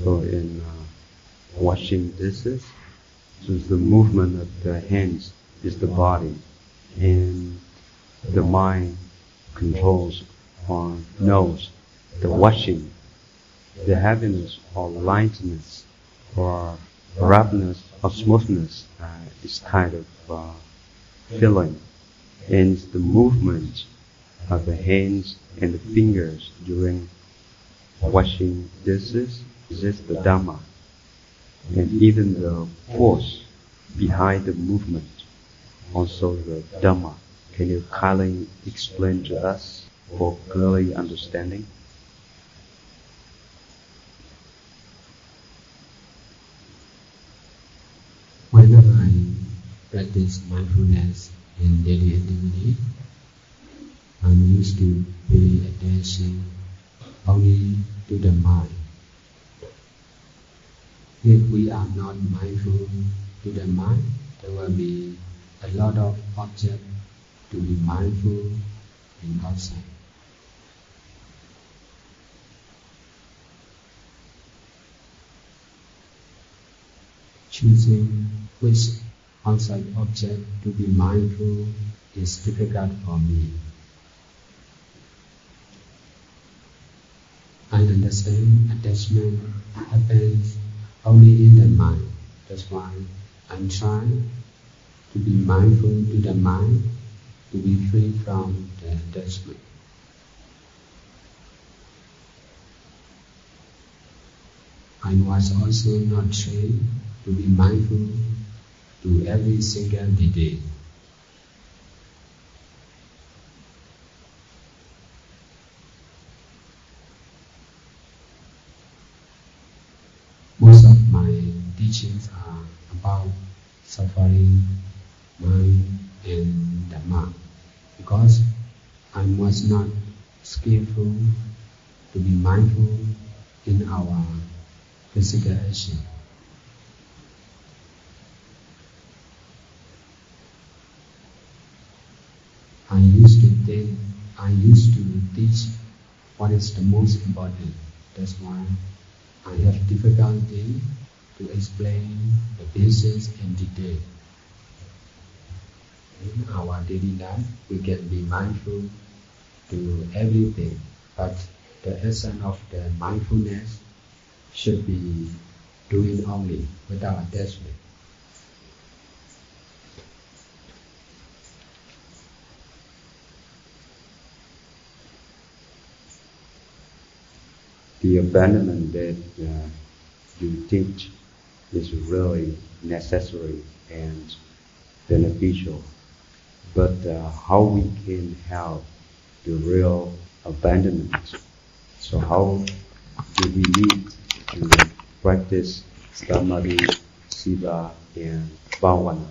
So in washing dishes, so the movement of the hands is the body, and the mind controls or knows the washing, the heaviness or lightness or roughness or smoothness is kind of feeling, and the movement of the hands and the fingers during washing dishes is just the Dhamma, and even the force behind the movement, also the Dhamma. Can you kindly explain to us for clearly understanding? Whenever I practice mindfulness in daily activity, I'm used to pay attention only to the mind. If we are not mindful to the mind, there will be a lot of objects to be mindful in outside. Choosing which outside object to be mindful is difficult for me. I understand attachment happens only in the mind. That's why I'm trying to be mindful to the mind, to be free from the attachment. I was also not trained to be mindful to every single detail. Most of my teachings are about suffering, mind and Dhamma, because I was not skillful to be mindful in our physical action. I used to teach what is the most important. That's why I have difficulty to explain the basics in detail. In our daily life, we can be mindful to everything, but the essence of the mindfulness should be doing only without attachment. The abandonment that you teach is really necessary and beneficial, but how we can help the real abandonment? So how do we need to practice samadhi, siddha and bhavana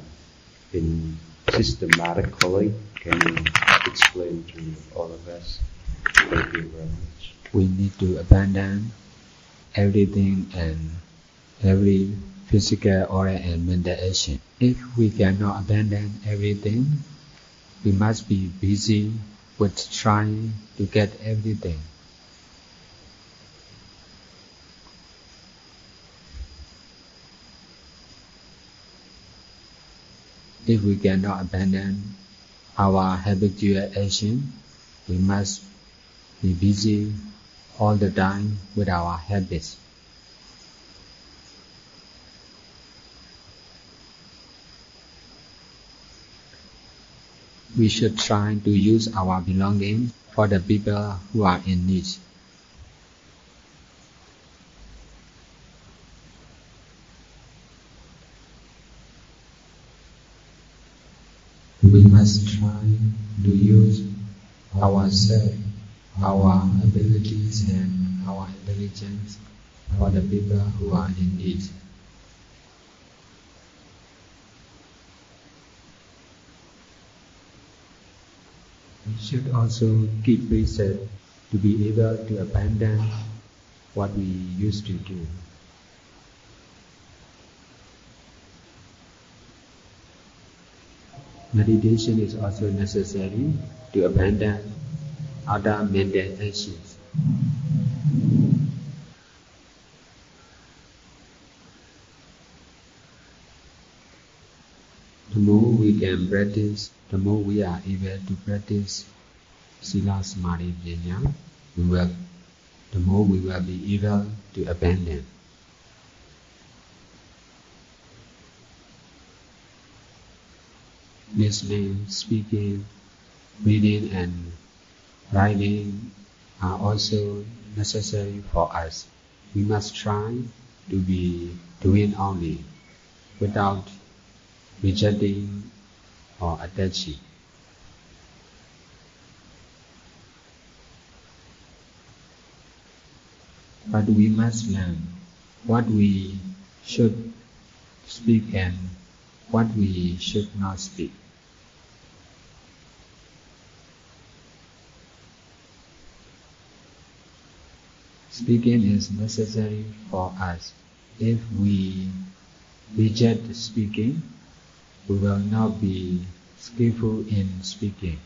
in systematically? Can you explain to all of us? Thank you very much. We need to abandon everything and every physical, oral and mental action. If we cannot abandon everything, we must be busy with trying to get everything. If we cannot abandon our habitual action, we must be busy all the time with our habits. We should try to use our belongings for the people who are in need. We must try to use ourselves, our abilities and our intelligence for the people who are in need. We should also keep precept to be able to abandon what we used to do. Meditation is also necessary to abandon other mental actions. The more we can practice, the more we are able to practice Sila Samadhi Panya, the more we will be able to abandon. Listening, speaking, reading and writing are also necessary for us. We must try to be doing only, without rejecting or attaching. But we must learn what we should speak and what we should not speak. Speaking is necessary for us. If we reject speaking, we will not be skillful in speaking.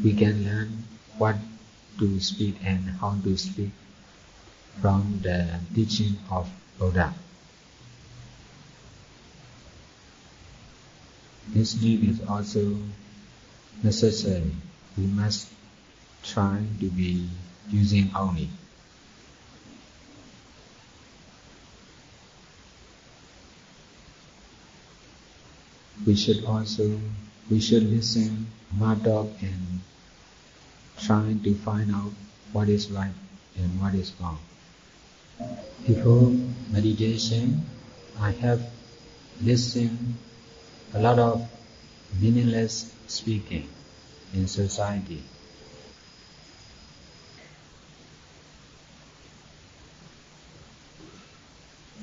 We can learn what to speak and how to speak from the teaching of Buddha. Listening is also necessary. We must try to be using only. We should listen, not talk, and try to find out what is right and what is wrong. Before meditation, I have listened a lot of meaningless speaking in society.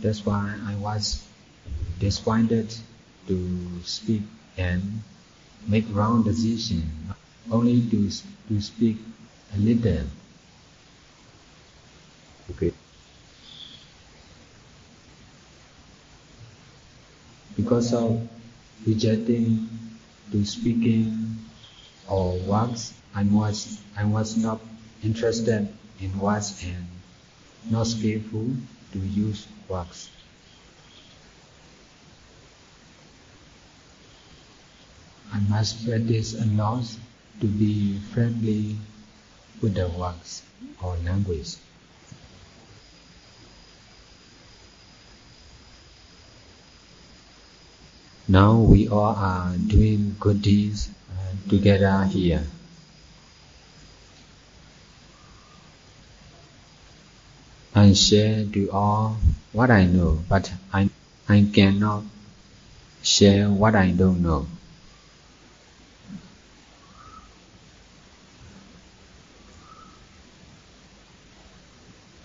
That's why I was disappointed to speak and make wrong decisions, only to speak a little. Okay. Because of rejecting to speaking or works, I was not interested in words and not skillful to use works. I must practice a lot to be friendly with the works or language. Now we all are doing good deeds together here. I share to all what I know, but I cannot share what I don't know.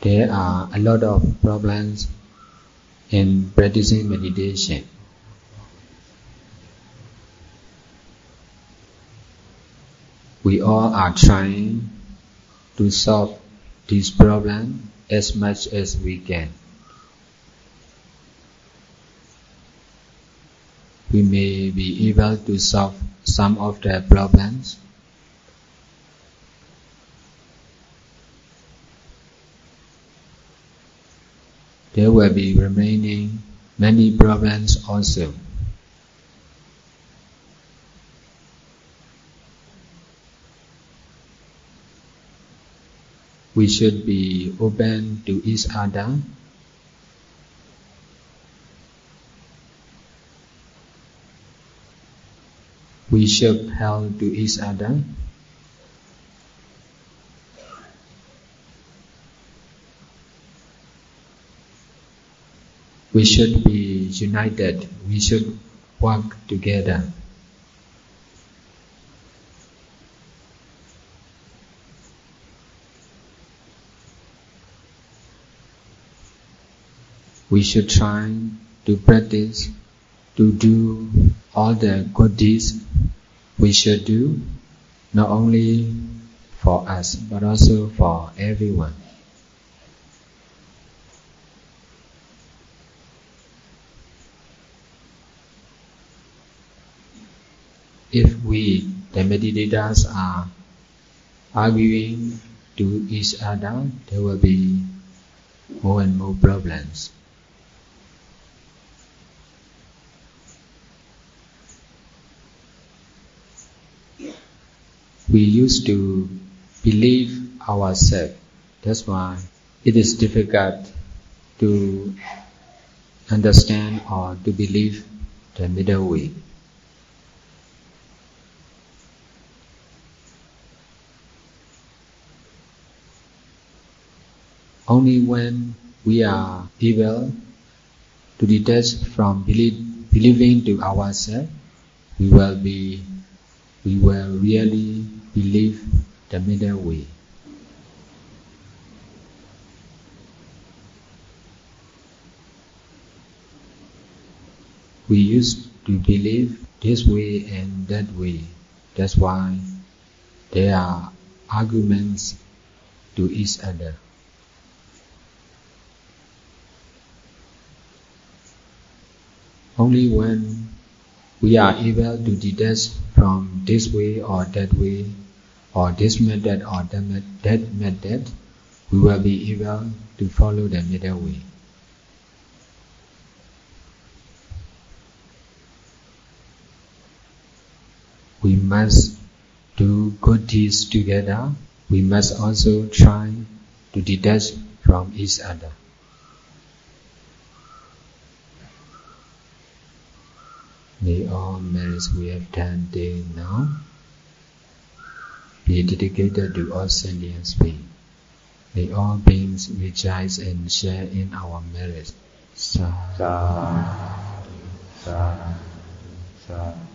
There are a lot of problems in practicing meditation. We all are trying to solve this problem as much as we can. We may be able to solve some of the problems, there will be remaining many problems also. We should be open to each other. We should help to each other. We should be united. We should work together. We should try to practice to do all the good deeds we should do, not only for us but also for everyone. If we, the meditators, are arguing to each other, there will be more and more problems. We used to believe ourselves. That's why it is difficult to understand or to believe the middle way. Only when we are able to detach from believing to ourselves, we will really believe the middle way. We used to believe this way and that way. That's why there are arguments to each other. Only when we are able to detach from this way or that way, or this method or that method, we will be able to follow the middle way. We must do good deeds together. We must also try to detach from each other. May all merits we have done till now be dedicated to all sentient beings. May all beings rejoice and share in our merits. Sadhu, sadhu, sadhu.